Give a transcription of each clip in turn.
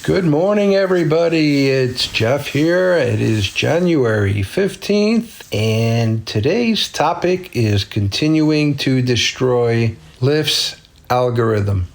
Good morning, everybody. It's Jeff here. It is January 15th, and today's topic is continuing to destroy Lyft's algorithm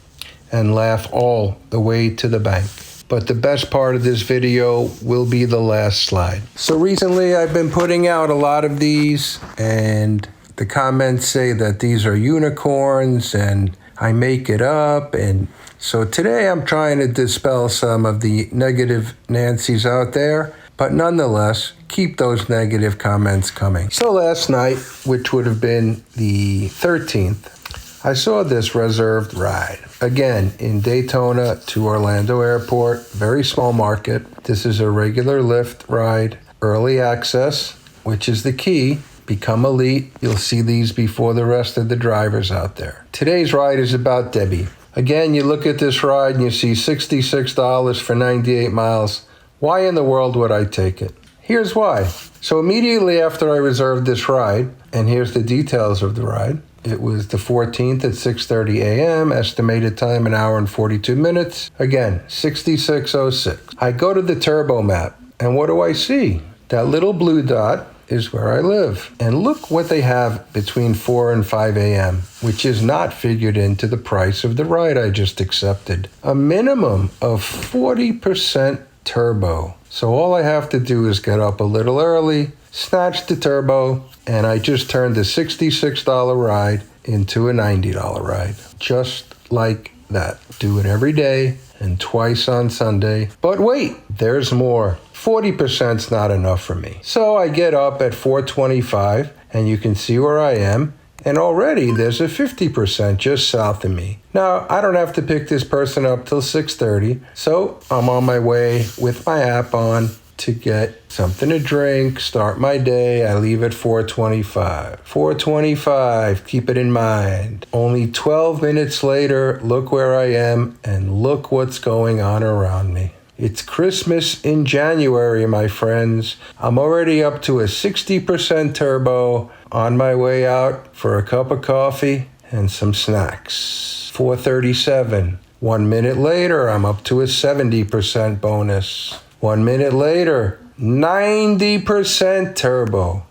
and laugh all the way to the bank. But the best part of this video will be the last slide. So recently I've been putting out a lot of these, and the comments say that these are unicorns and I make it up. And so today I'm trying to dispel some of the negative Nancy's out there, but nonetheless, keep those negative comments coming. So last night, which would have been the 13th, I saw this reserved ride. Again, in Daytona to Orlando Airport, very small market. This is a regular Lyft ride, early access, which is the key. Become elite. You'll see these before the rest of the drivers out there. Today's ride is about Debbie. Again, you look at this ride and you see $66 for 98 miles. Why in the world would I take it? Here's why. So immediately after I reserved this ride, and here's the details of the ride. It was the 14th at 6:30 a.m., estimated time 1 hour and 42 minutes. Again, 6606. I go to the turbo map, and what do I see? That little blue dot is where I live. And look what they have between 4 and 5 a.m., which is not figured into the price of the ride I just accepted. A minimum of 40% turbo. So all I have to do is get up a little early, snatch the turbo, and I just turned a $66 ride into a $90 ride. Just like that. Do it every day and twice on Sunday. But wait, there's more. 40%'s not enough for me. So I get up at 4:25, and you can see where I am, and already there's a 50% just south of me. Now, I don't have to pick this person up till 6:30, so I'm on my way with my app on to get something to drink, start my day. I leave at 4:25. 4:25, keep it in mind. Only 12 minutes later, look where I am, and look what's going on around me. It's Christmas in January, my friends. I'm already up to a 60% turbo, on my way out for a cup of coffee and some snacks. 4:37. 1 minute later, I'm up to a 70% bonus. 1 minute later, 90% turbo.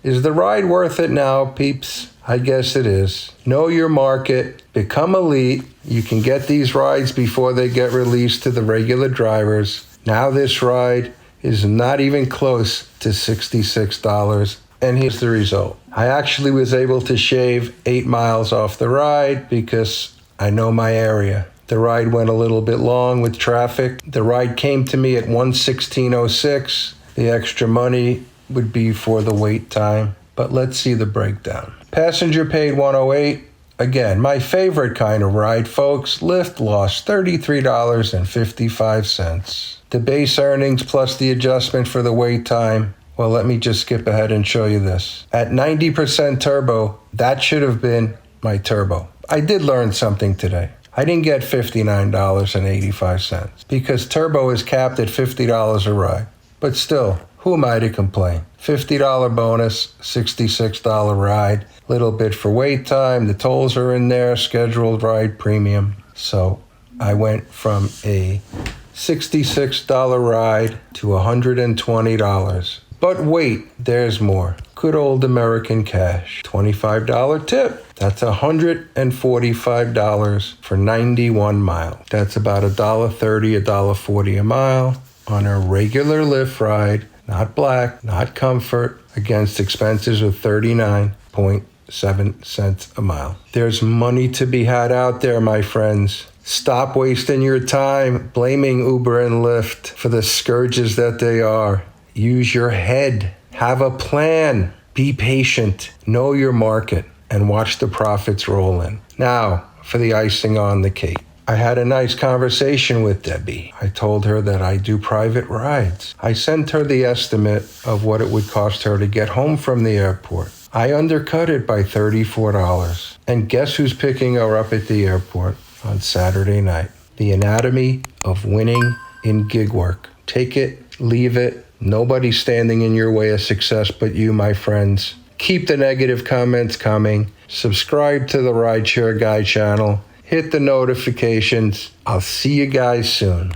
Is the ride worth it now, peeps? I guess it is. Know your market. Become elite. You can get these rides before they get released to the regular drivers. Now this ride is not even close to $66. And here's the result. I actually was able to shave 8 miles off the ride because I know my area. The ride went a little bit long with traffic. The ride came to me at 1:16:06. The extra money would be for the wait time. But let's see the breakdown. Passenger paid $108. Again, my favorite kind of ride, folks. Lyft lost $33.55. The base earnings plus the adjustment for the wait time. Well, let me just skip ahead and show you this. At 90% turbo, that should have been my turbo. I did learn something today. I didn't get $59.85 because turbo is capped at $50 a ride. But still, who am I to complain? $50 bonus, $66 ride, little bit for wait time, the tolls are in there, scheduled ride premium. So I went from a $66 ride to $120. But wait, there's more. Good old American cash. $25 tip. That's $145 for 91 miles. That's about $1.30, $1.40 a mile on a regular Lyft ride. Not Black, not Comfort, against expenses of 39.7 cents a mile. There's money to be had out there, my friends. Stop wasting your time blaming Uber and Lyft for the scourges that they are. Use your head. Have a plan. Be patient. Know your market and watch the profits roll in. Now, for the icing on the cake. I had a nice conversation with Debbie. I told her that I do private rides. I sent her the estimate of what it would cost her to get home from the airport. I undercut it by $34. And guess who's picking her up at the airport on Saturday night? The anatomy of winning in gig work. Take it, leave it. Nobody's standing in your way of success but you, my friends. Keep the negative comments coming. Subscribe to the Rideshare Guy channel. Hit the notifications. I'll see you guys soon.